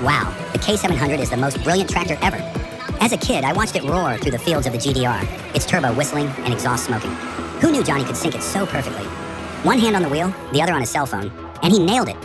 Wow, the K700 is the most brilliant tractor ever. As a kid, I watched it roar through the fields of the GDR, its turbo whistling and exhaust smoking. Who knew Johnny could sync it so perfectly? One hand on the wheel, the other on his cell phone, and he nailed it.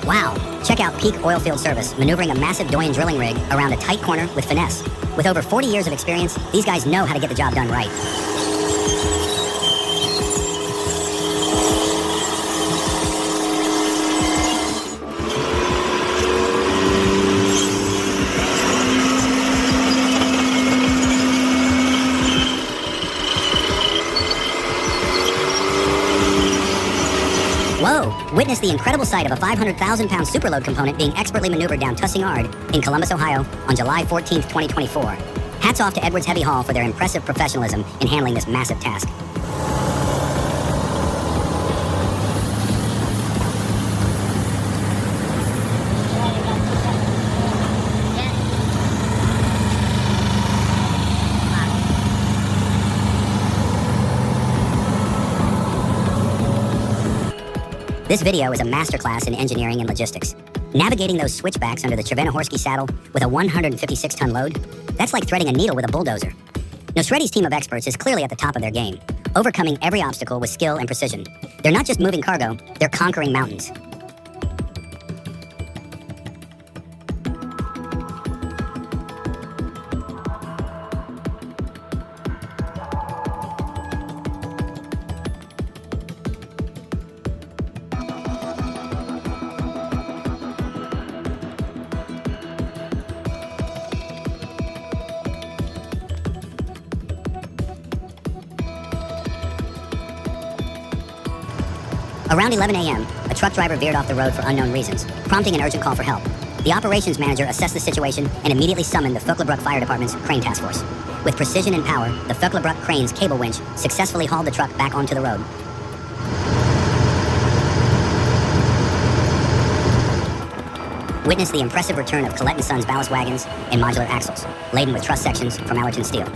Wow, check out peak oilfield service, maneuvering a massive Doyen drilling rig around a tight corner with finesse. With over 40 years of experience, these guys know how to get the job done right. Whoa! Witness the incredible sight of a 500,000-pound superload component being expertly maneuvered down Tussing Yard in Columbus, Ohio on July 14, 2024. Hats off to Edwards Heavy Haul for their impressive professionalism in handling this massive task. This video is a masterclass in engineering and logistics. Navigating those switchbacks under the Chervenohorsky saddle with a 156-ton load, that's like threading a needle with a bulldozer. Nosredi's team of experts is clearly at the top of their game, overcoming every obstacle with skill and precision. They're not just moving cargo, they're conquering mountains. Around 11 a.m., a truck driver veered off the road for unknown reasons, prompting an urgent call for help. The operations manager assessed the situation and immediately summoned the Vöcklabruck Fire Department's crane task force. With precision and power, the Vöcklabruck crane's cable winch successfully hauled the truck back onto the road. Witness the impressive return of Collette & Sons ballast wagons and modular axles, laden with truss sections from Allerton steel.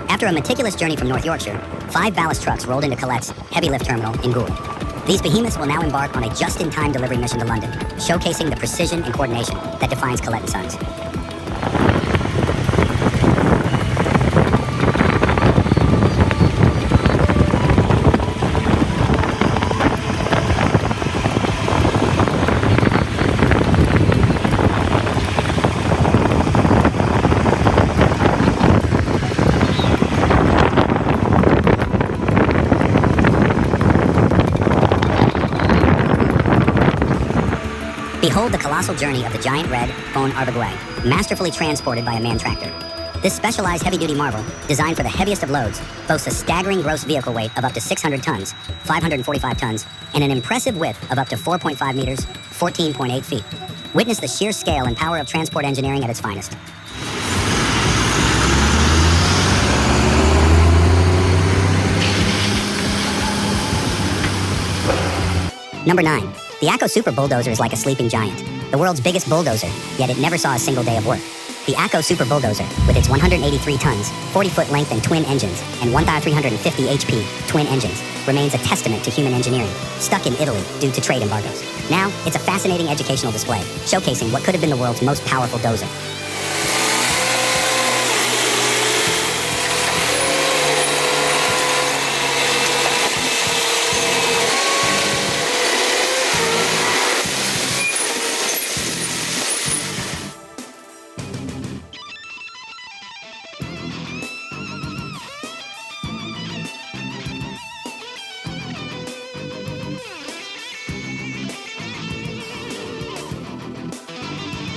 After a meticulous journey from North Yorkshire, 5 ballast trucks rolled into Collette's heavy lift terminal in Gould. These behemoths will now embark on a just-in-time delivery mission to London, showcasing the precision and coordination that defines Collette & Sons. Behold the colossal journey of the giant red Von Arbeguet, masterfully transported by a man tractor. This specialized heavy-duty marvel, designed for the heaviest of loads, boasts a staggering gross vehicle weight of up to 600 tons, 545 tons, and an impressive width of up to 4.5 meters, 14.8 feet. Witness the sheer scale and power of transport engineering at its finest. Number 9. The ACO Super Bulldozer is like a sleeping giant, the world's biggest bulldozer, yet it never saw a single day of work. The ACO Super Bulldozer, with its 183 tons, 40-foot length and twin engines, and 1,350 HP twin engines, remains a testament to human engineering, stuck in Italy due to trade embargoes. Now, it's a fascinating educational display, showcasing what could have been the world's most powerful dozer.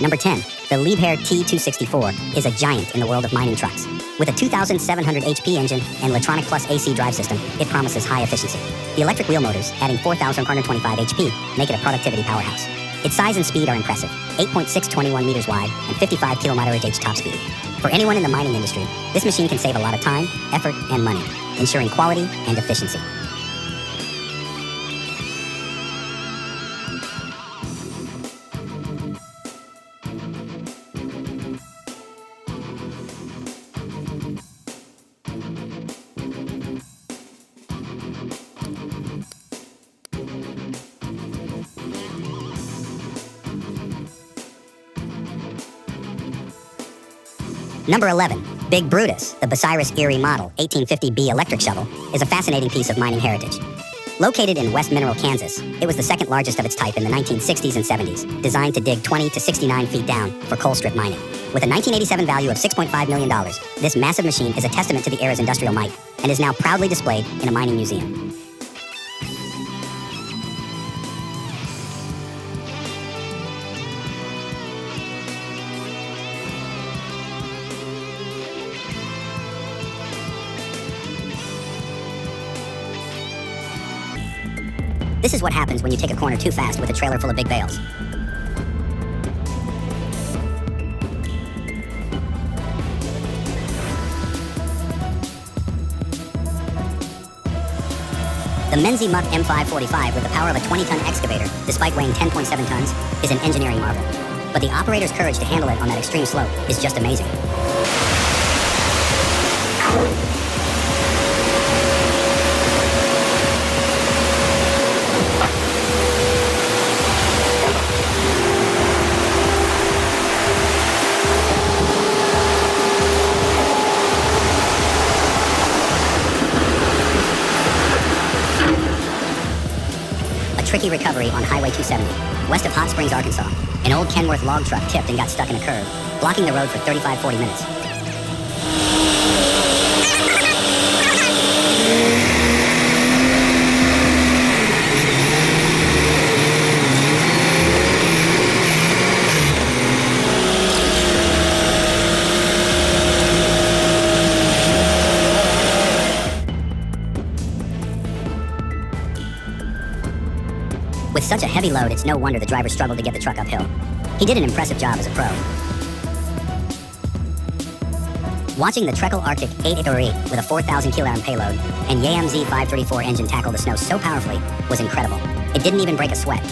Number 10, the Liebherr T264 is a giant in the world of mining trucks. With a 2,700 HP engine and Electronic Plus AC drive system, it promises high efficiency. The electric wheel motors, adding 4,425 HP, make it a productivity powerhouse. Its size and speed are impressive, 8.621 meters wide and 55 km/h top speed. For anyone in the mining industry, this machine can save a lot of time, effort, and money, ensuring quality and efficiency. Number 11. Big Brutus, the Bucyrus Erie Model 1850B electric shovel, is a fascinating piece of mining heritage. Located in West Mineral, Kansas, it was the second largest of its type in the 1960s and 70s, designed to dig 20 to 69 feet down for coal strip mining. With a 1987 value of $6.5 million, this massive machine is a testament to the era's industrial might and is now proudly displayed in a mining museum. This is what happens when you take a corner too fast with a trailer full of big bales. The Menzie Muck M545 with the power of a 20-ton excavator, despite weighing 10.7 tons, is an engineering marvel. But the operator's courage to handle it on that extreme slope is just amazing. Tricky recovery on Highway 270, west of Hot Springs, Arkansas. An old Kenworth log truck tipped and got stuck in a curve, blocking the road for 35-40 minutes. With such a heavy load, it's no wonder the driver struggled to get the truck uphill. He did an impressive job as a pro. Watching the Trekkel Arctic 8-Ori with a 4,000 kg payload and YAMZ 534 engine tackle the snow so powerfully was incredible. It didn't even break a sweat.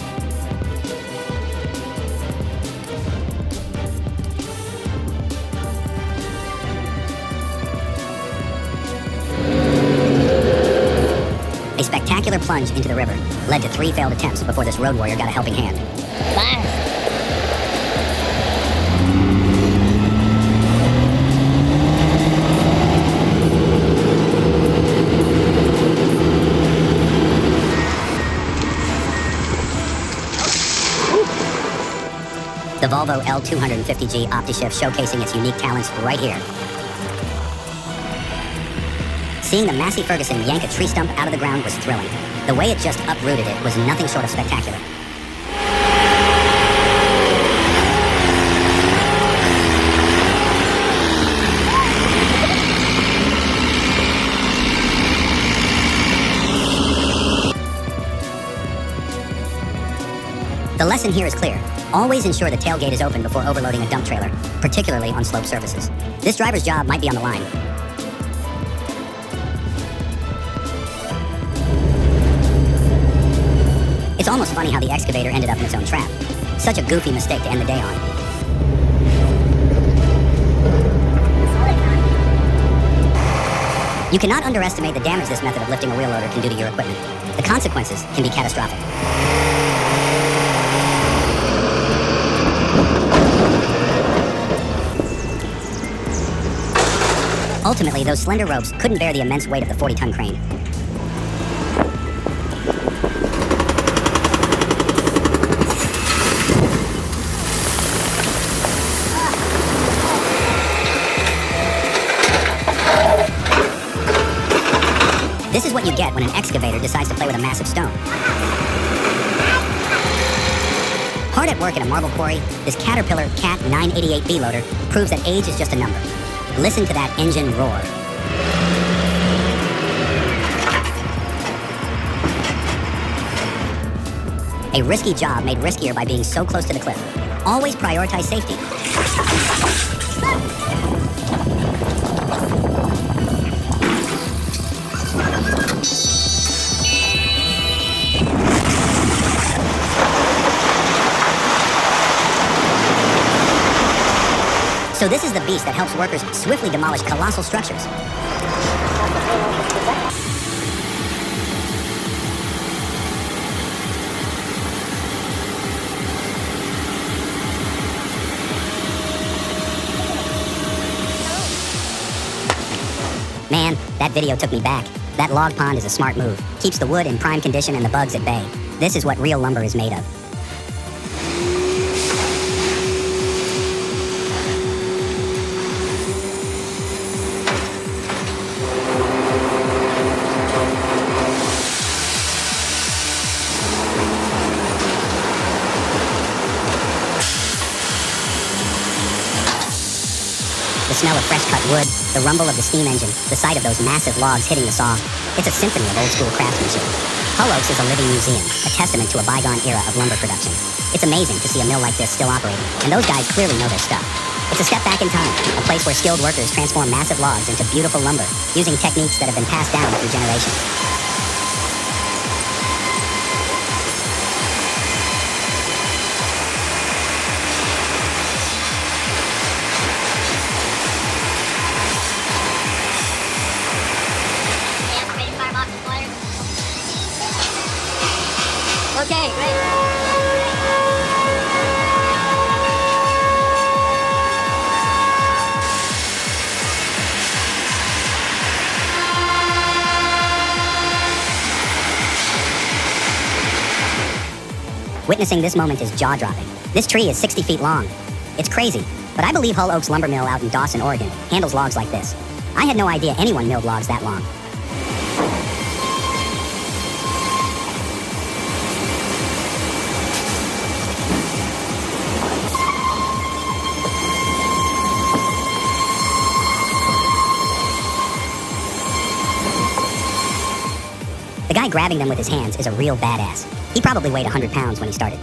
A spectacular plunge into the river led to 3 failed attempts before this road warrior got a helping hand. The Volvo L250G OptiShift showcasing its unique talents right here. Seeing the Massey Ferguson yank a tree stump out of the ground was thrilling. The way it just uprooted it was nothing short of spectacular. The lesson here is clear. Always ensure the tailgate is open before overloading a dump trailer, particularly on sloped surfaces. This driver's job might be on the line. It's almost funny how the excavator ended up in its own trap. Such a goofy mistake to end the day on. You cannot underestimate the damage this method of lifting a wheel loader can do to your equipment. The consequences can be catastrophic. Ultimately, those slender ropes couldn't bear the immense weight of the 40-ton crane. This is what you get when an excavator decides to play with a massive stone. Hard at work at a marble quarry, this Caterpillar Cat 988B loader proves that age is just a number. Listen to that engine roar. A risky job made riskier by being so close to the cliff. Always prioritize safety. So this is the beast that helps workers swiftly demolish colossal structures. Man, that video took me back. That log pond is a smart move. Keeps the wood in prime condition and the bugs at bay. This is what real lumber is made of. The smell of fresh-cut wood, the rumble of the steam engine, the sight of those massive logs hitting the saw. It's a symphony of old-school craftsmanship. Hull Oaks is a living museum, a testament to a bygone era of lumber production. It's amazing to see a mill like this still operating, and those guys clearly know their stuff. It's a step back in time, a place where skilled workers transform massive logs into beautiful lumber, using techniques that have been passed down through generations. Okay, great. Witnessing this moment is jaw-dropping. This tree is 60 feet long. It's crazy, but I believe Hull Oaks Lumber Mill out in Dawson, Oregon, handles logs like this. I had no idea anyone milled logs that long. The guy grabbing them with his hands is a real badass. He probably weighed 100 pounds when he started.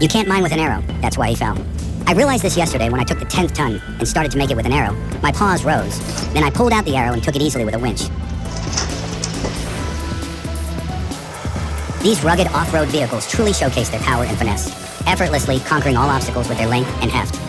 You can't mine with an arrow, that's why he fell. I realized this yesterday when I took the 10th ton and started to make it with an arrow. My paws rose. Then I pulled out the arrow and took it easily with a winch. These rugged off-road vehicles truly showcase their power and finesse, effortlessly conquering all obstacles with their length and heft.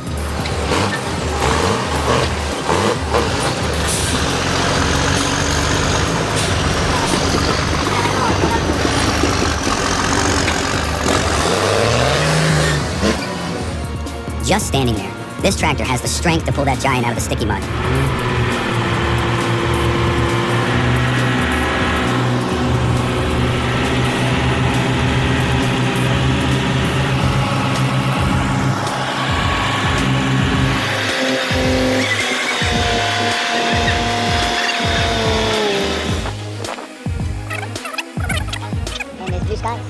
Just standing there, this tractor has the strength to pull that giant out of the sticky mud. And there's blue skies.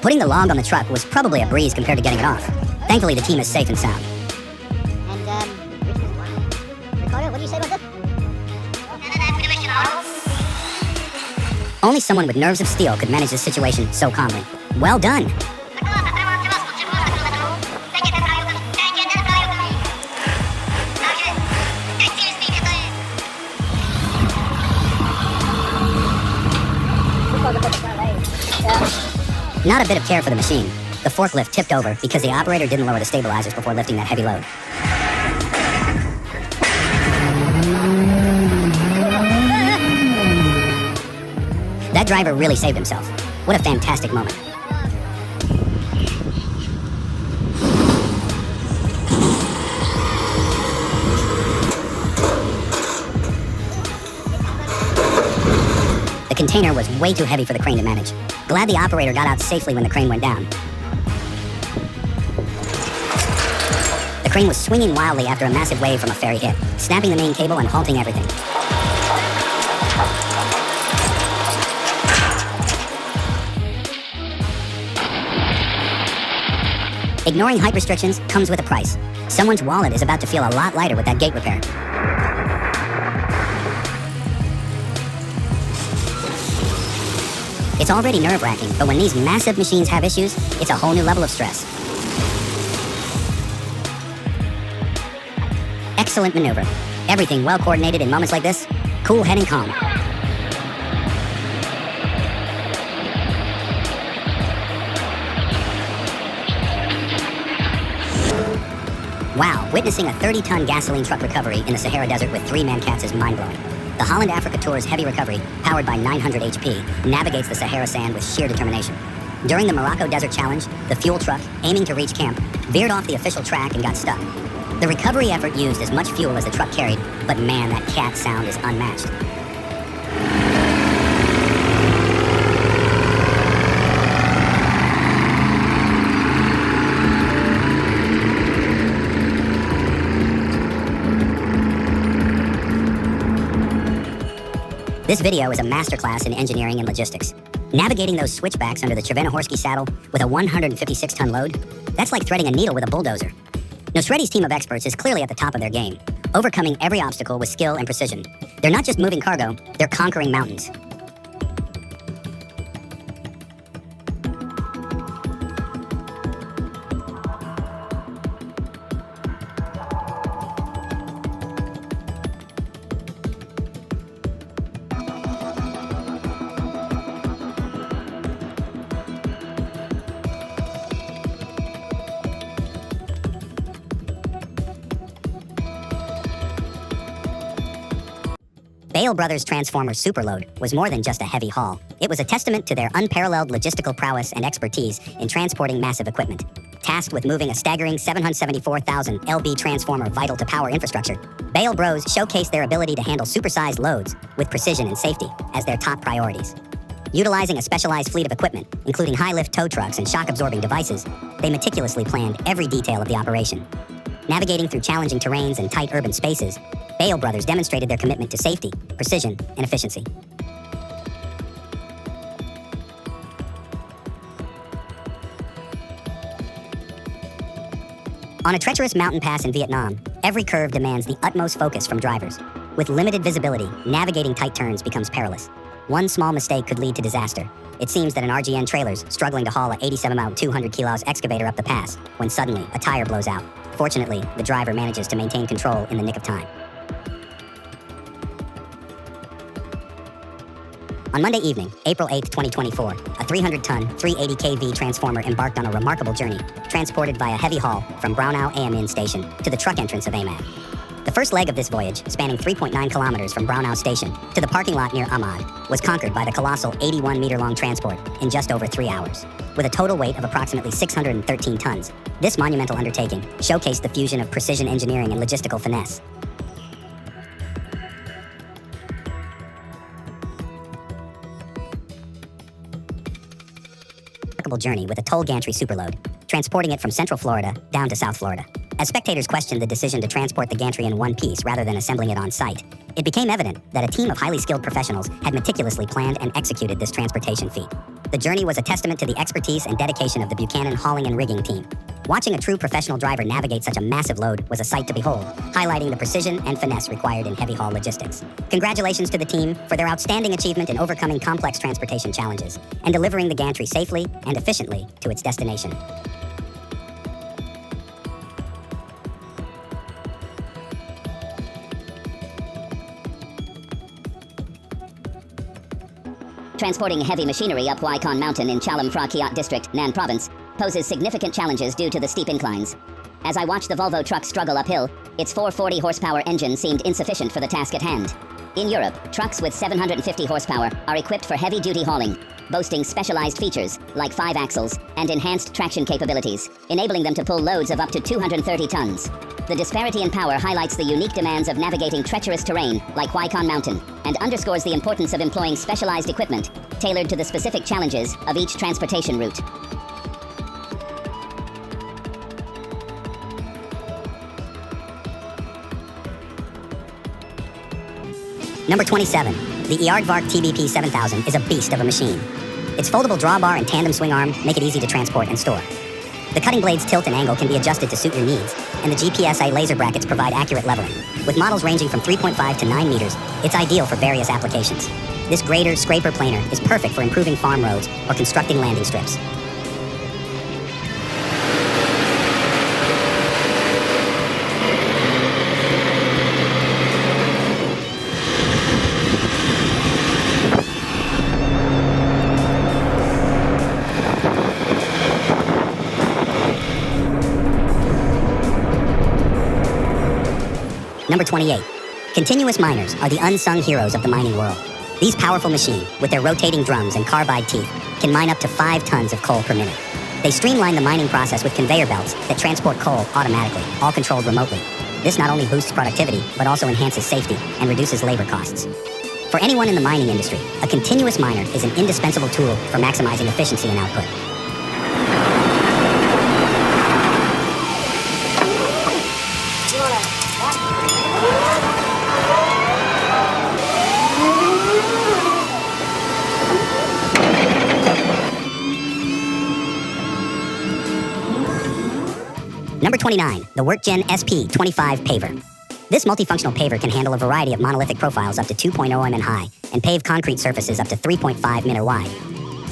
Putting the log on the truck was probably a breeze compared to getting it off. Thankfully, the team is safe and sound. And, Ricardo, what do you say about this? Only someone with nerves of steel could manage this situation so calmly. Well done! Not a bit of care for the machine. The forklift tipped over because the operator didn't lower the stabilizers before lifting that heavy load. That driver really saved himself. What a fantastic moment. The container was way too heavy for the crane to manage. Glad the operator got out safely when the crane went down. crane was swinging wildly after a massive wave from a ferry hit, snapping the main cable and halting everything. Ignoring height restrictions comes with a price. Someone's wallet is about to feel a lot lighter with that gate repair. It's already nerve-wracking, but when these massive machines have issues, it's a whole new level of stress. Excellent maneuver. Everything well coordinated in moments like this. Cool head and calm. Wow, witnessing a 30-ton gasoline truck recovery in the Sahara Desert with 3 man-cats is mind-blowing. The Holland Africa Tour's heavy recovery, powered by 900 HP, navigates the Sahara sand with sheer determination. During the Morocco Desert Challenge, the fuel truck, aiming to reach camp, veered off the official track and got stuck. The recovery effort used as much fuel as the truck carried, but man, that cat sound is unmatched. This video is a masterclass in engineering and logistics. Navigating those switchbacks under the Chervenahorsky saddle with a 156-ton load, that's like threading a needle with a bulldozer. Nosreti's team of experts is clearly at the top of their game, overcoming every obstacle with skill and precision. They're not just moving cargo, they're conquering mountains. Bale Brothers' Transformer Superload was more than just a heavy haul. It was a testament to their unparalleled logistical prowess and expertise in transporting massive equipment. Tasked with moving a staggering 774,000 lb transformer vital to power infrastructure, Bale Bros showcased their ability to handle supersized loads with precision and safety as their top priorities. Utilizing a specialized fleet of equipment, including high-lift tow trucks and shock-absorbing devices, they meticulously planned every detail of the operation. Navigating through challenging terrains and tight urban spaces, Bale Brothers demonstrated their commitment to safety, precision, and efficiency. On a treacherous mountain pass in Vietnam, every curve demands the utmost focus from drivers. With limited visibility, navigating tight turns becomes perilous. One small mistake could lead to disaster. It seems that an RGN trailer's struggling to haul a 87-mount 200 kilos excavator up the pass when suddenly a tire blows out. Fortunately, the driver manages to maintain control in the nick of time. On Monday evening, April 8, 2024, a 300-ton, 380 kV transformer embarked on a remarkable journey, transported via heavy haul from Brownau AMN station to the truck entrance of AMAD. The first leg of this voyage, spanning 3.9 kilometers from Brownau station to the parking lot near Ahmad, was conquered by the colossal 81-meter-long transport in just over 3 hours. With a total weight of approximately 613 tons, this monumental undertaking showcased the fusion of precision engineering and logistical finesse. Journey with a toll gantry superload, transporting it from Central Florida down to South Florida. As spectators questioned the decision to transport the gantry in one piece rather than assembling it on site, it became evident that a team of highly skilled professionals had meticulously planned and executed this transportation feat. The journey was a testament to the expertise and dedication of the Buchanan hauling and rigging team. Watching a true professional driver navigate such a massive load was a sight to behold, highlighting the precision and finesse required in heavy haul logistics. Congratulations to the team for their outstanding achievement in overcoming complex transportation challenges and delivering the gantry safely and efficiently to its destination. Transporting heavy machinery up Waikon Mountain in Chalam Phra Kiat District, Nan Province, poses significant challenges due to the steep inclines. As I watched the Volvo truck struggle uphill, its 440 horsepower engine seemed insufficient for the task at hand. In Europe, trucks with 750 horsepower are equipped for heavy-duty hauling, boasting specialized features like 5 axles and enhanced traction capabilities, enabling them to pull loads of up to 230 tons. The disparity in power highlights the unique demands of navigating treacherous terrain like Waikon Mountain and underscores the importance of employing specialized equipment tailored to the specific challenges of each transportation route. Number 27. The Aardvark TBP 7000 is a beast of a machine. Its foldable drawbar and tandem swing arm make it easy to transport and store. The cutting blade's tilt and angle can be adjusted to suit your needs, and the GPSA laser brackets provide accurate leveling. With models ranging from 3.5 to 9 meters, it's ideal for various applications. This grader scraper planer is perfect for improving farm roads or constructing landing strips. Number 28. Continuous miners are the unsung heroes of the mining world. These powerful machines, with their rotating drums and carbide teeth, can mine up to 5 tons of coal per minute. They streamline the mining process with conveyor belts that transport coal automatically, all controlled remotely. This not only boosts productivity, but also enhances safety and reduces labor costs. For anyone in the mining industry, a continuous miner is an indispensable tool for maximizing efficiency and output. Number 29, the WorkGen SP25 paver. This multifunctional paver can handle a variety of monolithic profiles up to 2.0 mm high and pave concrete surfaces up to 3.5 mm wide.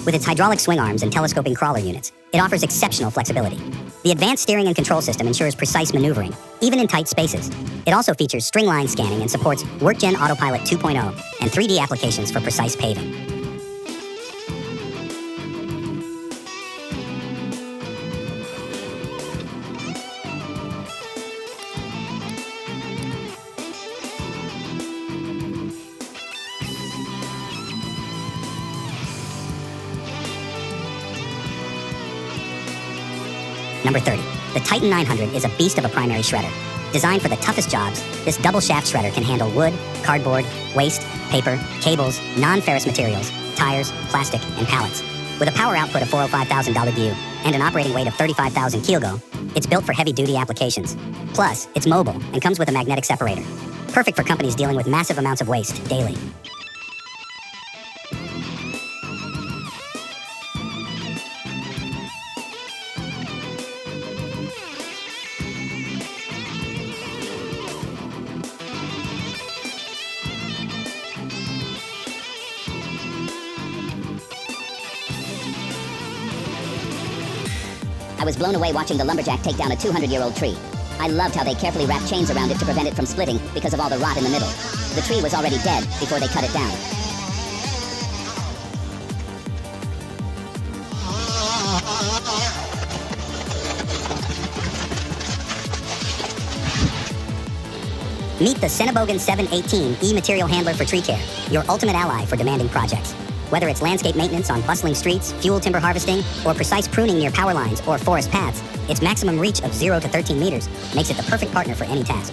With its hydraulic swing arms and telescoping crawler units, it offers exceptional flexibility. The advanced steering and control system ensures precise maneuvering, even in tight spaces. It also features string-line scanning and supports WorkGen Autopilot 2.0 and 3D applications for precise paving. Number 30. The Titan 900 is a beast of a primary shredder. Designed for the toughest jobs, this double shaft shredder can handle wood, cardboard, waste, paper, cables, non-ferrous materials, tires, plastic, and pallets. With a power output of 405,000 BU and an operating weight of 35,000 kg, it's built for heavy-duty applications. Plus, it's mobile and comes with a magnetic separator. Perfect for companies dealing with massive amounts of waste daily. I was blown away watching the lumberjack take down a 200-year-old tree. I loved how they carefully wrapped chains around it to prevent it from splitting because of all the rot in the middle. The tree was already dead before they cut it down. Meet the Senebogen 718 E-Material Handler for Tree Care, your ultimate ally for demanding projects. Whether it's landscape maintenance on bustling streets, fuel timber harvesting, or precise pruning near power lines or forest paths, its maximum reach of 0 to 13 meters makes it the perfect partner for any task.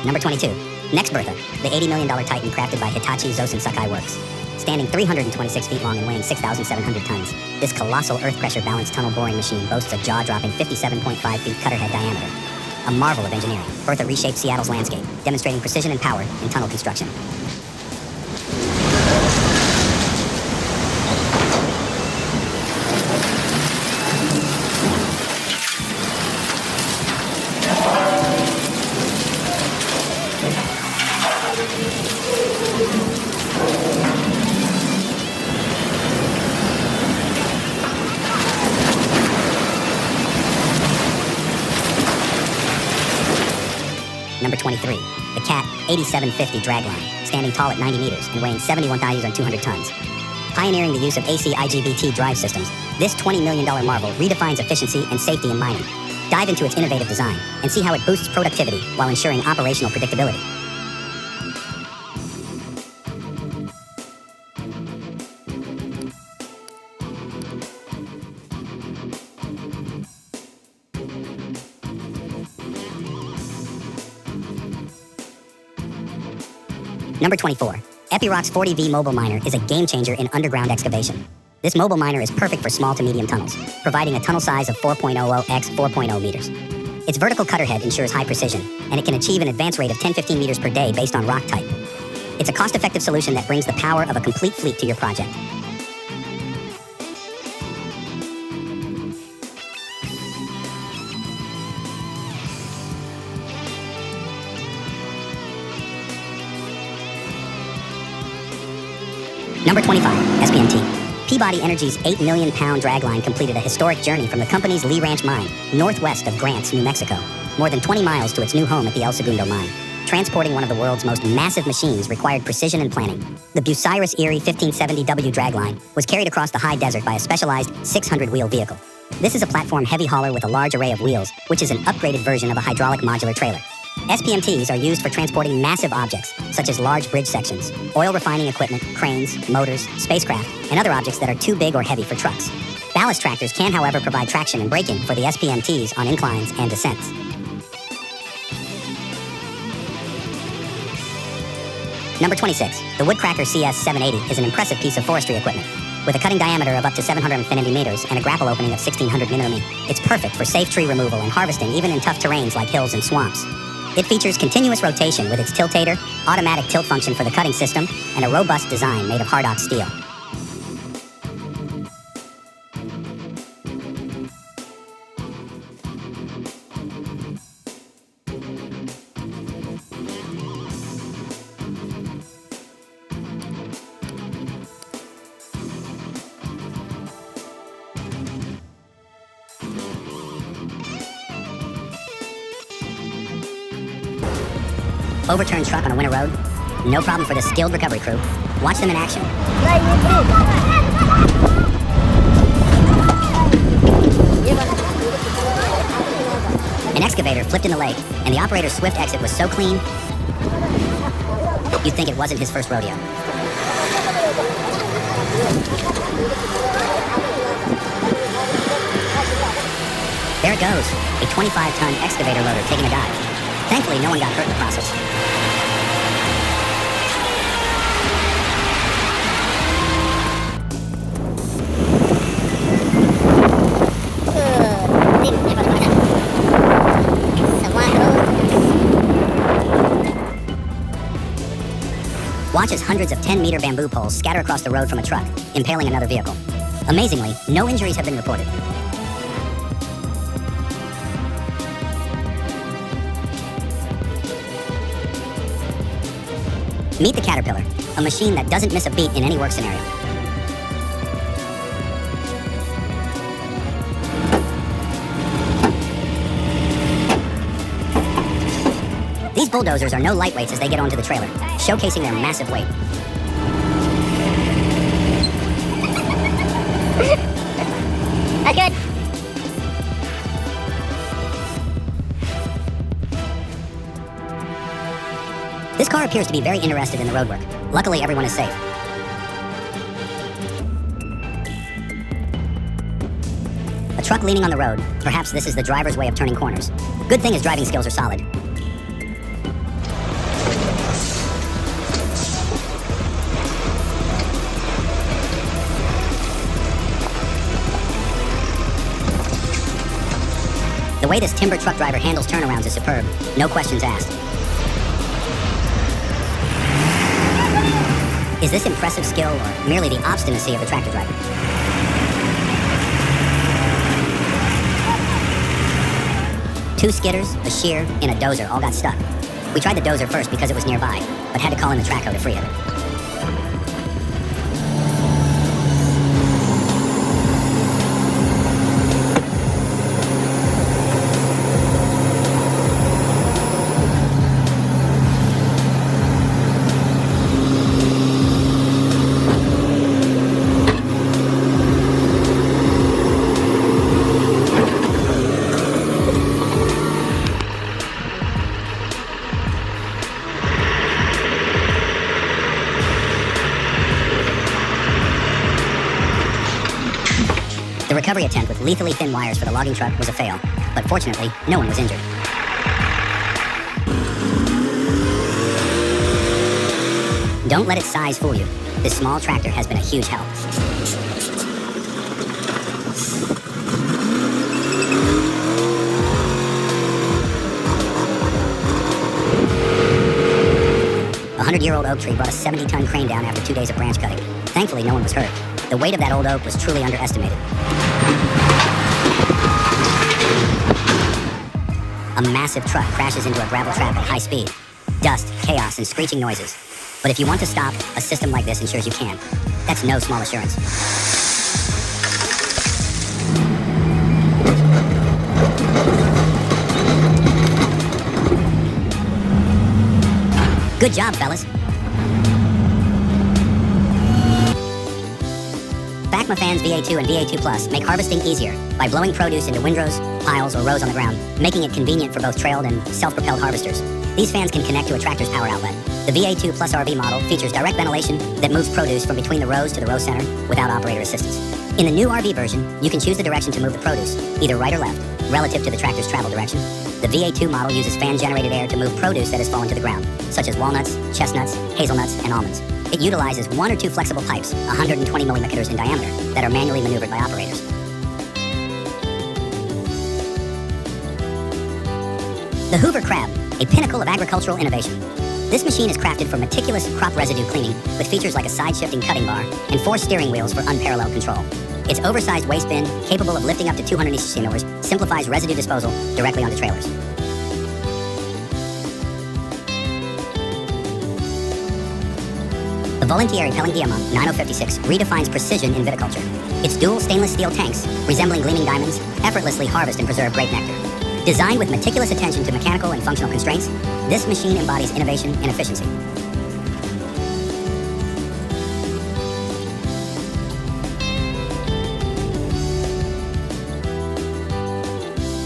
Number 22. Next Bertha, the $80 million Titan crafted by Hitachi Zosen Sakai Works. Standing 326 feet long and weighing 6,700 tons, this colossal earth pressure balanced tunnel boring machine boasts a jaw-dropping 57.5 feet cutter head diameter. A marvel of engineering, Bertha reshaped Seattle's landscape, demonstrating precision and power in tunnel construction. Number 23, the Cat 8750 dragline, standing tall at 90 meters and weighing 71,200 tons. Pioneering the use of AC IGBT drive systems, this $20 million marvel redefines efficiency and safety in mining. Dive into its innovative design and see how it boosts productivity while ensuring operational predictability. Number 24. Epirock's 40V mobile miner is a game changer in underground excavation. This mobile miner is perfect for small to medium tunnels, providing a tunnel size of 4.00 x 4.0 meters. Its vertical cutter head ensures high precision, and it can achieve an advance rate of 10-15 meters per day based on rock type. It's a cost-effective solution that brings the power of a complete fleet to your project. Number 25, SPMT. Peabody Energy's 8 million pound dragline completed a historic journey from the company's Lee Ranch mine, northwest of Grants, New Mexico, more than 20 miles to its new home at the El Segundo mine. Transporting one of the world's most massive machines required precision and planning. The Bucyrus Erie 1570W dragline was carried across the high desert by a specialized 600-wheel vehicle. This is a platform heavy hauler with a large array of wheels, which is an upgraded version of a hydraulic modular trailer. SPMTs are used for transporting massive objects, such as large bridge sections, oil refining equipment, cranes, motors, spacecraft, and other objects that are too big or heavy for trucks. Ballast tractors can, however, provide traction and braking for the SPMTs on inclines and descents. Number 26. The Woodcracker CS780 is an impressive piece of forestry equipment. With a cutting diameter of up to 750 meters and a grapple opening of 1600 mm, it's perfect for safe tree removal and harvesting even in tough terrains like hills and swamps. It features continuous rotation with its tiltator, automatic tilt function for the cutting system, and a robust design made of hard-ox steel. Overturned truck on a winter road? No problem for the skilled recovery crew. Watch them in action. An excavator flipped in the lake, and the operator's swift exit was so clean, you'd think it wasn't his first rodeo. There it goes, a 25-ton excavator loader taking a dive. Thankfully, no one got hurt in the process. Watch as hundreds of 10-meter bamboo poles scatter across the road from a truck, impaling another vehicle. Amazingly, no injuries have been reported. Meet the Caterpillar, a machine that doesn't miss a beat in any work scenario. These bulldozers are no lightweights as they get onto the trailer, showcasing their massive weight. That's good. This car appears to be very interested in the roadwork. Luckily, everyone is safe. A truck leaning on the road. Perhaps this is the driver's way of turning corners. Good thing his driving skills are solid. The way this timber truck driver handles turnarounds is superb. No questions asked. Is this impressive skill or merely the obstinacy of the tractor driver? Two skidders, a shear, and a dozer all got stuck. We tried the dozer first because it was nearby, but had to call in the trackhoe to free it. The recovery attempt with lethally thin wires for the logging truck was a fail, but fortunately, no one was injured. Don't let its size fool you. This small tractor has been a huge help. A 100-year-old oak tree brought a 70-ton crane down after 2 days of branch cutting. Thankfully, no one was hurt. The weight of that old oak was truly underestimated. A massive truck crashes into a gravel trap at high speed. Dust, chaos, and screeching noises. But if you want to stop, a system like this ensures you can. That's no small assurance. Good job, fellas. Bacmafan's VA2 and VA2 Plus make harvesting easier by blowing produce into windrows, piles, or rows on the ground, making it convenient for both trailed and self-propelled harvesters. These fans can connect to a tractor's power outlet. The VA2 Plus RV model features direct ventilation that moves produce from between the rows to the row center without operator assistance. In the new RV version, you can choose the direction to move the produce, either right or left, relative to the tractor's travel direction. The VA2 model uses fan-generated air to move produce that has fallen to the ground, such as walnuts, chestnuts, hazelnuts, and almonds. It utilizes 1 or 2 flexible pipes, 120 millimeters in diameter, that are manually maneuvered by operators. The Hoover Crab, a pinnacle of agricultural innovation. This machine is crafted for meticulous crop residue cleaning with features like a side-shifting cutting bar and 4 steering wheels for unparalleled control. Its oversized waste bin, capable of lifting up to 200 steamers, simplifies residue disposal directly onto trailers. The Voluntieri Pellendiamont 9056 redefines precision in viticulture. Its dual stainless steel tanks, resembling gleaming diamonds, effortlessly harvest and preserve grape nectar. Designed with meticulous attention to mechanical and functional constraints, this machine embodies innovation and efficiency.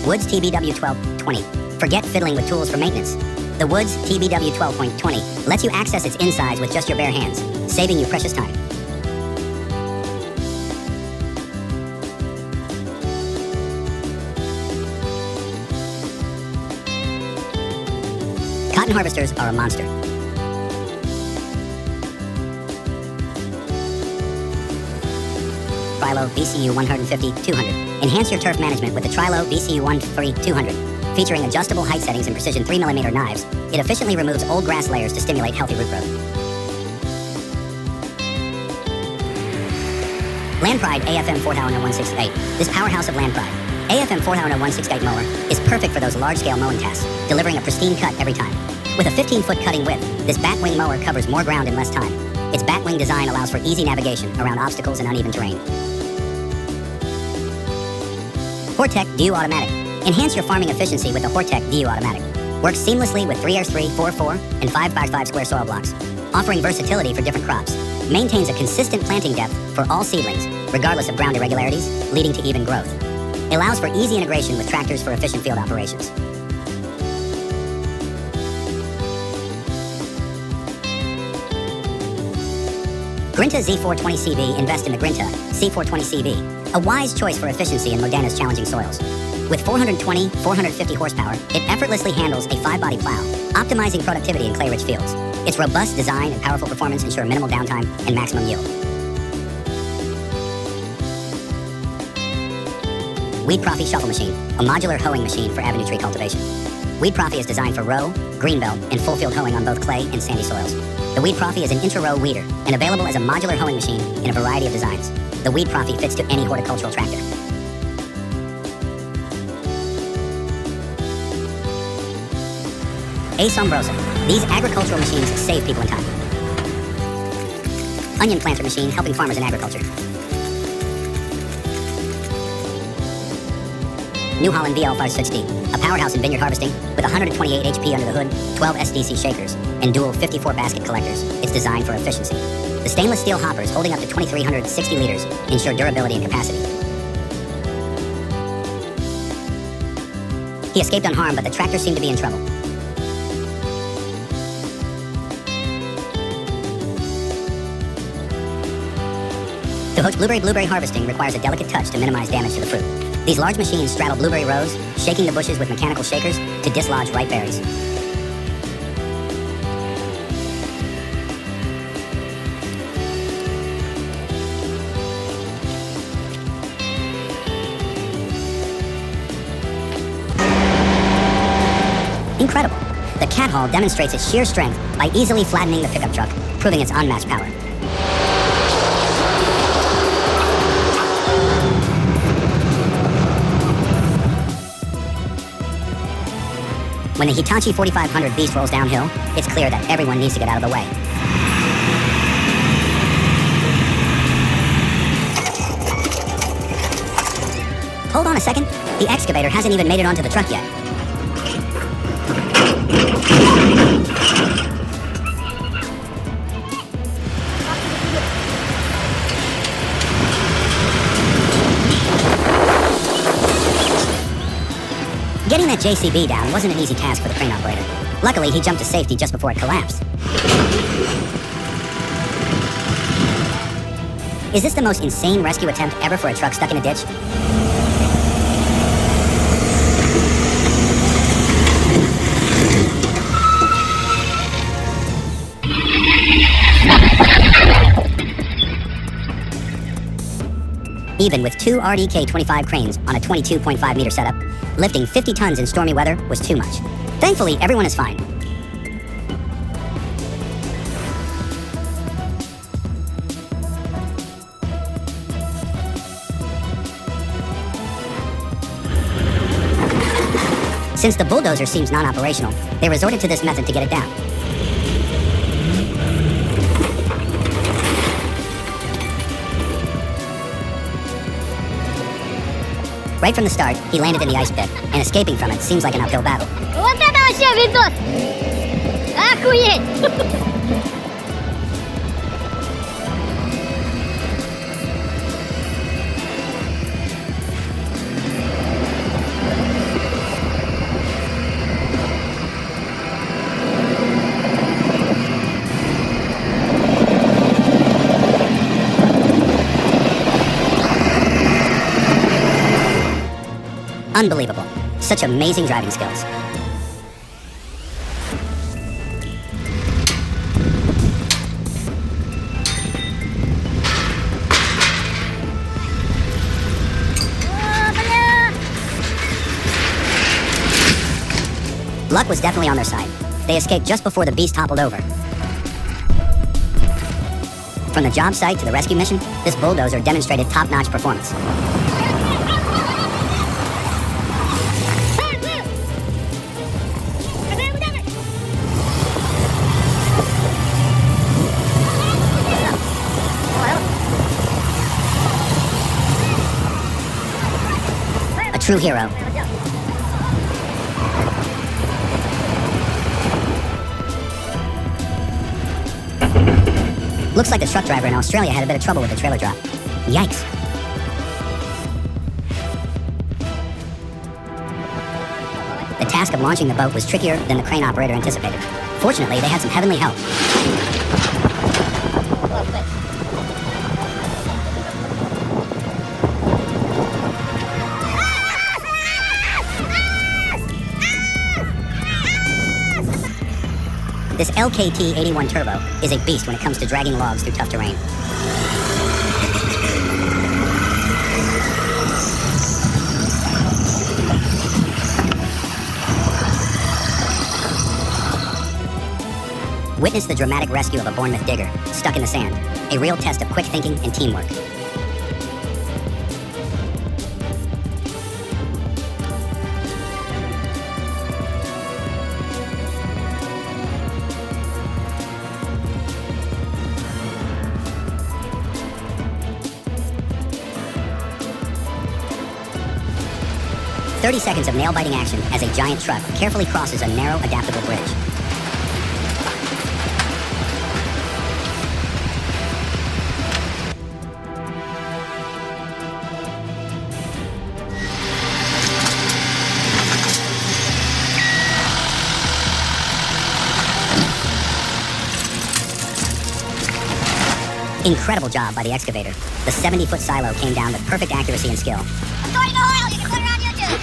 Woods TBW 1220. Forget fiddling with tools for maintenance. The Woods TBW 12.20 lets you access its insides with just your bare hands, saving you precious time. Cotton harvesters are a monster. Trilo VCU 150-200. Enhance your turf management with the Trilo VCU 150-200. Featuring adjustable height settings and precision 3mm knives, it efficiently removes old grass layers to stimulate healthy root growth. Land Pride AFM 400168. This powerhouse of Land Pride. AFM 400168 mower is perfect for those large-scale mowing tasks, delivering a pristine cut every time. With a 15-foot cutting width, this batwing mower covers more ground in less time. Its batwing design allows for easy navigation around obstacles and uneven terrain. Hortec DU Automatic. Enhance your farming efficiency with the Hortec DU Automatic. Works seamlessly with 3x3, 4x4, and 5x5 square soil blocks, offering versatility for different crops. Maintains a consistent planting depth for all seedlings, regardless of ground irregularities, leading to even growth. Allows for easy integration with tractors for efficient field operations. Grinta Z420CV. Invest in the Grinta Z420CV, a wise choice for efficiency in Modana's challenging soils. With 450 horsepower, it effortlessly handles a 5-body plow, optimizing productivity in clay-rich fields. Its robust design and powerful performance ensure minimal downtime and maximum yield. Weed Profi Shuffle Machine, a modular hoeing machine for avenue tree cultivation. Weed Profi is designed for row, greenbelt, and full field hoeing on both clay and sandy soils. The Weed Profi is an intra-row weeder and available as a modular hoeing machine in a variety of designs. The Weed Profi fits to any horticultural tractor. Asombrosa. These agricultural machines save people in time. Onion planter machine helping farmers in agriculture. New Holland VL560, a powerhouse in vineyard harvesting with 128 HP under the hood, 12 SDC shakers, and dual 54 basket collectors. It's designed for efficiency. The stainless steel hoppers holding up to 2,360 liters ensure durability and capacity. He escaped unharmed, but the tractor seemed to be in trouble. To hook blueberry harvesting requires a delicate touch to minimize damage to the fruit. These large machines straddle blueberry rows, shaking the bushes with mechanical shakers to dislodge ripe berries. Incredible. The cat haul demonstrates its sheer strength by easily flattening the pickup truck, proving its unmatched power. When the Hitachi 4500 beast rolls downhill, it's clear that everyone needs to get out of the way. Hold on a second. The excavator hasn't even made it onto the truck yet. Getting that JCB down wasn't an easy task for the crane operator. Luckily, he jumped to safety just before it collapsed. Is this the most insane rescue attempt ever for a truck stuck in a ditch? Even with two RDK-25 cranes on a 22.5 meter setup, lifting 50 tons in stormy weather was too much. Thankfully, everyone is fine. Since the bulldozer seems non-operational, they resorted to this method to get it down. Right from the start, he landed in the ice pit, and escaping from it seems like an uphill battle. Вот это вообще видос! Охуеть! Unbelievable. Such amazing driving skills. Luck was definitely on their side. They escaped just before the beast toppled over. From the job site to the rescue mission, this bulldozer demonstrated top-notch performance. A true hero. Looks like the truck driver in Australia had a bit of trouble with the trailer drop. Yikes. The task of launching the boat was trickier than the crane operator anticipated. Fortunately, they had some heavenly help. This LKT-81 Turbo is a beast when it comes to dragging logs through tough terrain. Witness the dramatic rescue of a Bournemouth digger stuck in the sand, a real test of quick thinking and teamwork. "30 seconds of nail-biting action as a giant truck carefully crosses a narrow, adaptable bridge. Incredible job by the excavator. The 70-foot silo came down with perfect accuracy and skill. I'm throwing the oil. You can put it on YouTube.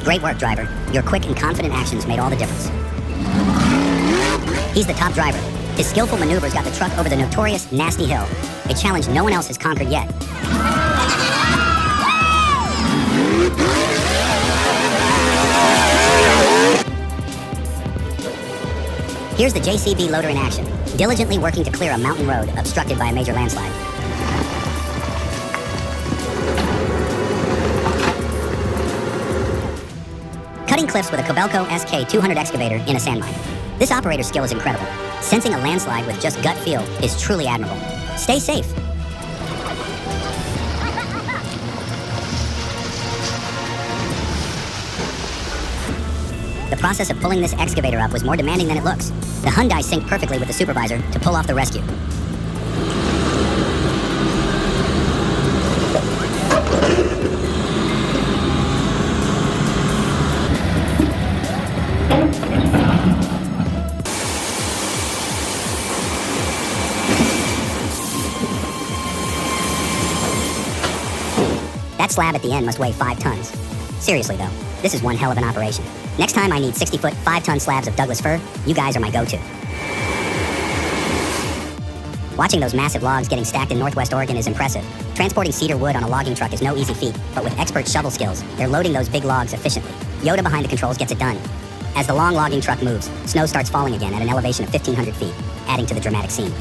Great work, driver. Your quick and confident actions made all the difference. He's the top driver. His skillful maneuvers got the truck over the notorious Nasty Hill, a challenge no one else has conquered yet. Here's the JCB loader in action, diligently working to clear a mountain road obstructed by a major landslide. Cutting cliffs with a Kobelco SK200 excavator in a sand mine. This operator's skill is incredible. Sensing a landslide with just gut feel is truly admirable. Stay safe. The process of pulling this excavator up was more demanding than it looks. The Hyundai synced perfectly with the supervisor to pull off the rescue. That slab at the end must weigh 5 tons. Seriously though, this is one hell of an operation. Next time I need 60-foot, 5-ton slabs of Douglas fir, you guys are my go-to. Watching those massive logs getting stacked in Northwest Oregon is impressive. Transporting cedar wood on a logging truck is no easy feat, but with expert shovel skills, they're loading those big logs efficiently. Yoda behind the controls gets it done. As the long logging truck moves, snow starts falling again at an elevation of 1,500 feet, adding to the dramatic scene.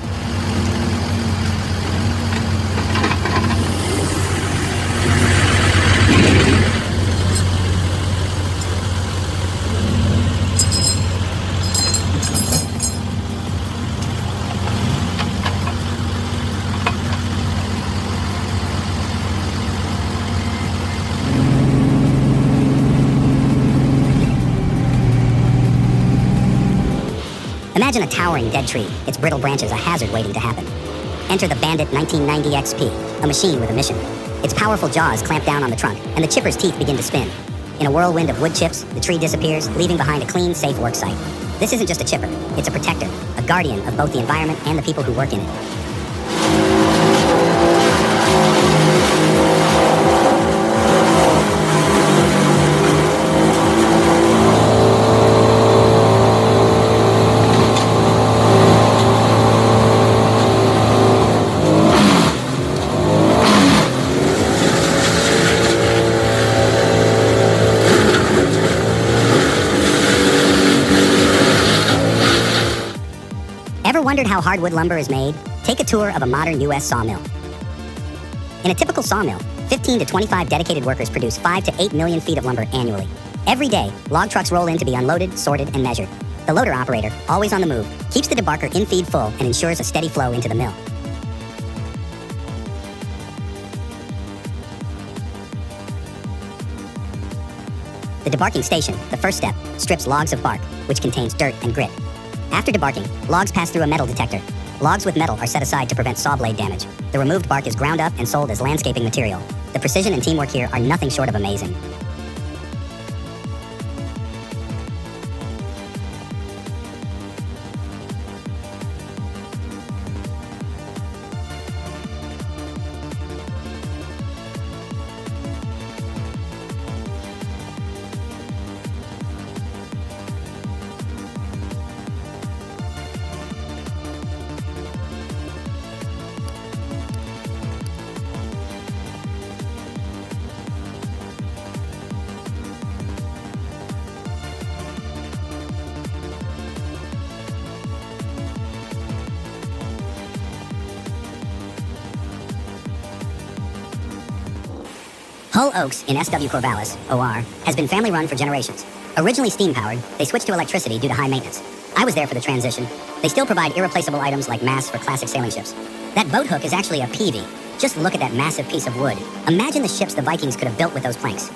Imagine a towering dead tree, its brittle branches a hazard waiting to happen. Enter the Bandit 1990 XP, a machine with a mission. Its powerful jaws clamp down on the trunk, and the chipper's teeth begin to spin. In a whirlwind of wood chips, the tree disappears, leaving behind a clean, safe work site. This isn't just a chipper, it's a protector, a guardian of both the environment and the people who work in it. Ever wondered how hardwood lumber is made? Take a tour of a modern U.S. sawmill. In a typical sawmill, 15 to 25 dedicated workers produce 5 to 8 million feet of lumber annually. Every day, log trucks roll in to be unloaded, sorted, and measured. The loader operator, always on the move, keeps the debarker in feed full and ensures a steady flow into the mill. The debarking station, the first step, strips logs of bark, which contains dirt and grit. After debarking, logs pass through a metal detector. Logs with metal are set aside to prevent saw blade damage. The removed bark is ground up and sold as landscaping material. The precision and teamwork here are nothing short of amazing. Hull Oaks in SW Corvallis, OR, has been family-run for generations. Originally steam-powered, they switched to electricity due to high maintenance. I was there for the transition. They still provide irreplaceable items like masts for classic sailing ships. That boat hook is actually a peavey. Just look at that massive piece of wood. Imagine the ships the Vikings could have built with those planks.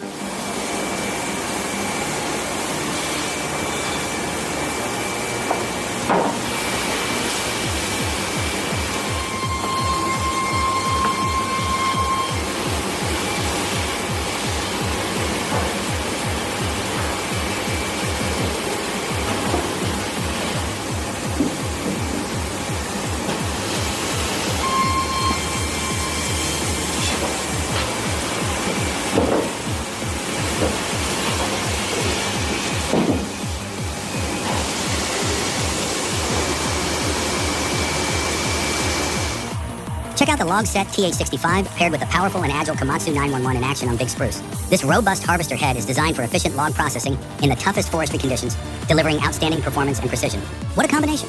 Check out the log set TH65 paired with the powerful and agile Komatsu 911 in action on Big Spruce. This robust harvester head is designed for efficient log processing in the toughest forestry conditions, delivering outstanding performance and precision. What a combination!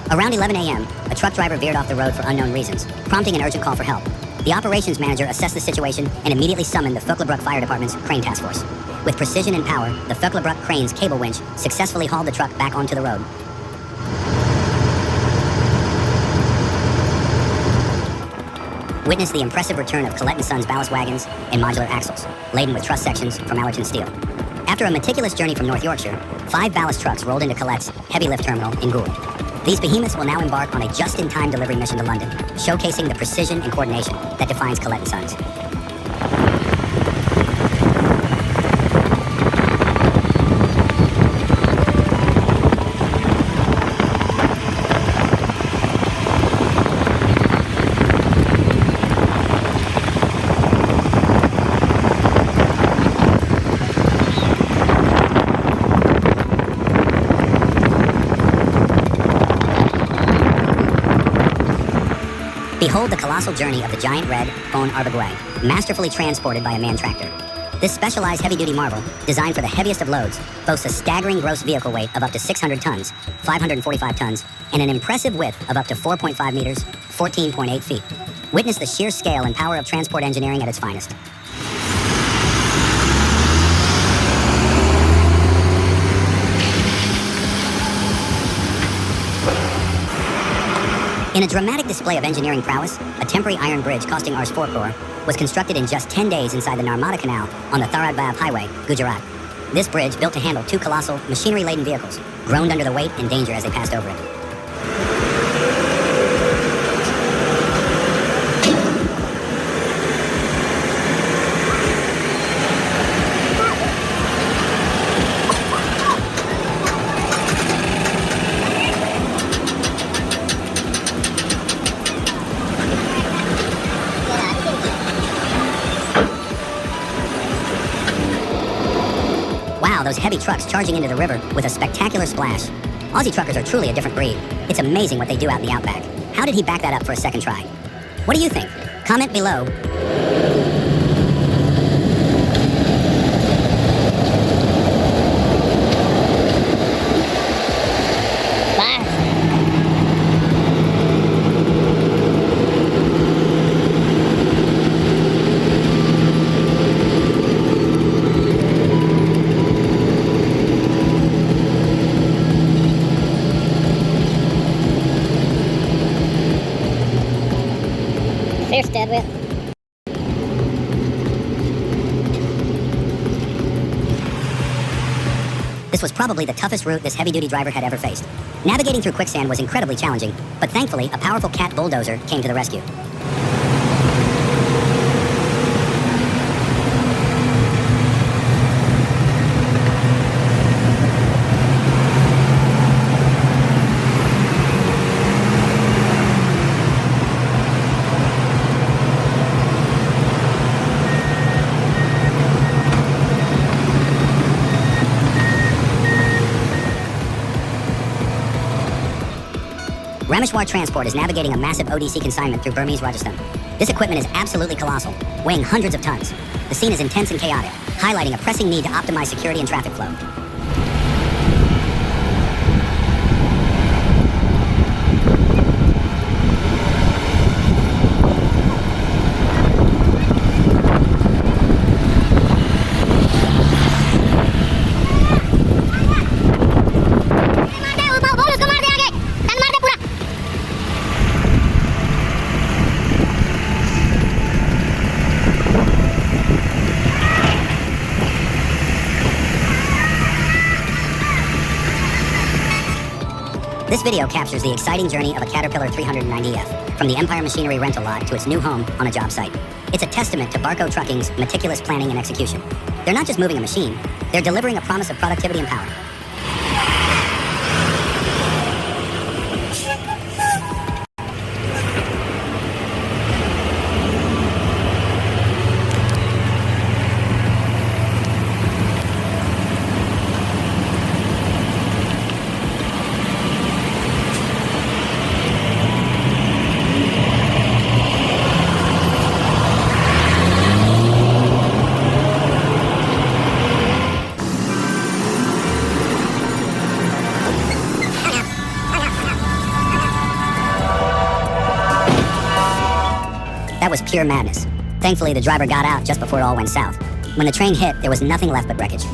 Around 11 a.m., a truck driver veered off the road for unknown reasons, prompting an urgent call for help. The operations manager assessed the situation and immediately summoned the Vöcklabruck Fire Department's crane task force. With precision and power, the Vöcklabruck crane's cable winch successfully hauled the truck back onto the road. Witness the impressive return of Collette & Sons ballast wagons and modular axles, laden with truss sections from Allerton steel. After a meticulous journey from North Yorkshire, 5 ballast trucks rolled into Collette's heavy lift terminal in Gould. These behemoths will now embark on a just-in-time delivery mission to London, showcasing the precision and coordination that defines Collette & Sons. Behold the colossal journey of the giant red Phone Arbogay, masterfully transported by a man tractor. This specialized heavy-duty marvel, designed for the heaviest of loads, boasts a staggering gross vehicle weight of up to 600 tons, 545 tons, and an impressive width of up to 4.5 meters, 14.8 feet. Witness the sheer scale and power of transport engineering at its finest. In a dramatic display of engineering prowess, a temporary iron bridge costing Rs 4 crore was constructed in just 10 days inside the Narmada Canal on the Tharadvav Highway, Gujarat. This bridge, built to handle 2 colossal, machinery-laden vehicles, groaned under the weight and danger as they passed over it. Wow, those heavy trucks charging into the river with a spectacular splash. Aussie truckers are truly a different breed. It's amazing what they do out in the outback. How did he back that up for a second try? What do you think? Comment below. Fierce, Deadwit. This was probably the toughest route this heavy-duty driver had ever faced. Navigating through quicksand was incredibly challenging, but thankfully, a powerful cat bulldozer came to the rescue. Rameshwar Transport is navigating a massive ODC consignment through Burmese Rajasthan. This equipment is absolutely colossal, weighing hundreds of tons. The scene is intense and chaotic, highlighting a pressing need to optimize security and traffic flow. This video captures the exciting journey of a Caterpillar 390F, from the Empire Machinery rental lot to its new home on a job site. It's a testament to Barco Trucking's meticulous planning and execution. They're not just moving a machine, they're delivering a promise of productivity and power. That was pure madness. Thankfully, the driver got out just before it all went south. When the train hit, there was nothing left but wreckage.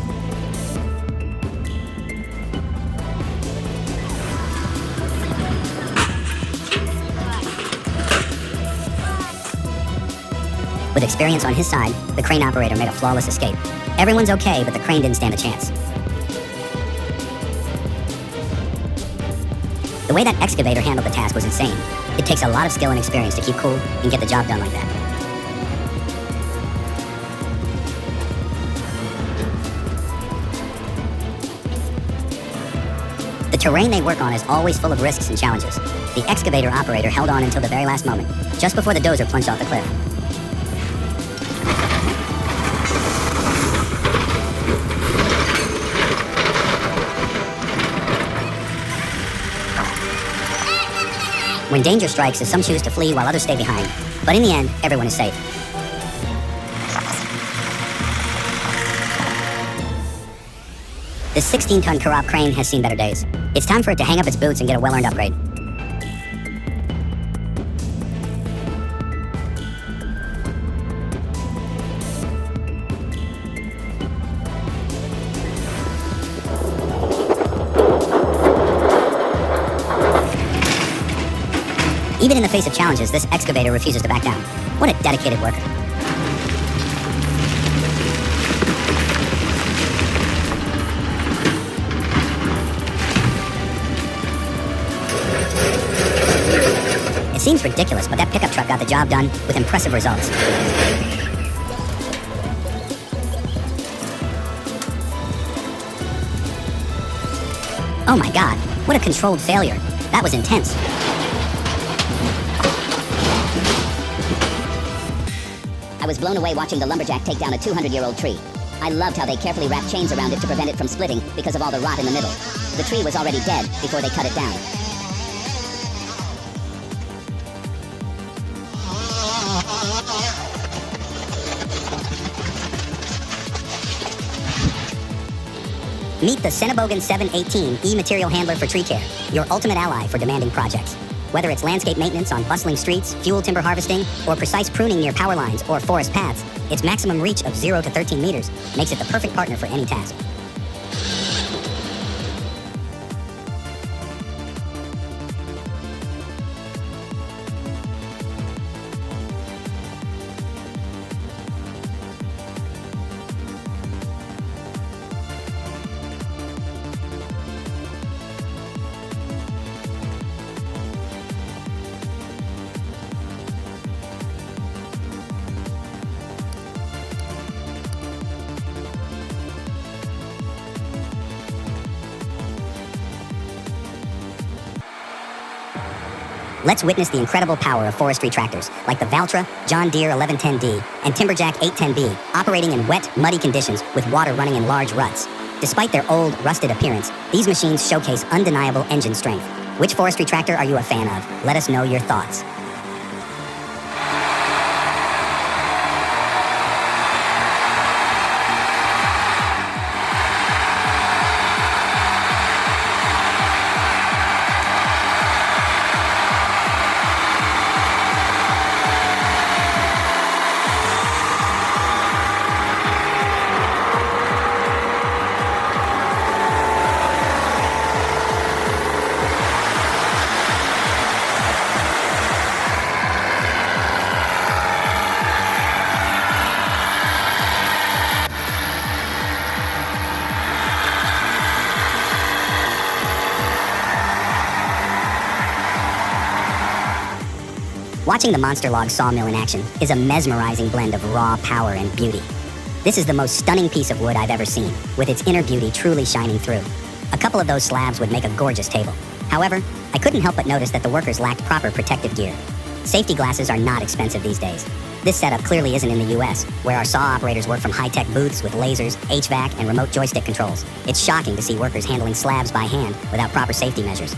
With experience on his side, the crane operator made a flawless escape. Everyone's okay, but the crane didn't stand a chance. The way that excavator handled the task was insane. It takes a lot of skill and experience to keep cool and get the job done like that. The terrain they work on is always full of risks and challenges. The excavator operator held on until the very last moment, just before the dozer plunged off the cliff. When danger strikes, some choose to flee while others stay behind. But in the end, everyone is safe. This 16-ton Karab crane has seen better days. It's time for it to hang up its boots and get a well-earned upgrade. Even in the face of challenges, this excavator refuses to back down. What a dedicated worker. It seems ridiculous, but that pickup truck got the job done with impressive results. Oh my god, what a controlled failure. That was intense. I was blown away watching the lumberjack take down a 200-year-old tree. I loved how they carefully wrapped chains around it to prevent it from splitting because of all the rot in the middle. The tree was already dead before they cut it down. Meet the Senebogan 718 E-Material Handler for Tree Care, your ultimate ally for demanding projects. Whether it's landscape maintenance on bustling streets, fuel timber harvesting, or precise pruning near power lines or forest paths, its maximum reach of 0 to 13 meters makes it the perfect partner for any task. Let's witness the incredible power of forestry tractors, like the Valtra, John Deere 1110D, and Timberjack 810B, operating in wet, muddy conditions with water running in large ruts. Despite their old, rusted appearance, these machines showcase undeniable engine strength. Which forestry tractor are you a fan of? Let us know your thoughts. Watching the Monster Log sawmill in action is a mesmerizing blend of raw power and beauty. This is the most stunning piece of wood I've ever seen, with its inner beauty truly shining through. A couple of those slabs would make a gorgeous table. However, I couldn't help but notice that the workers lacked proper protective gear. Safety glasses are not expensive these days. This setup clearly isn't in the US, where our saw operators work from high-tech booths with lasers, HVAC, and remote joystick controls. It's shocking to see workers handling slabs by hand without proper safety measures.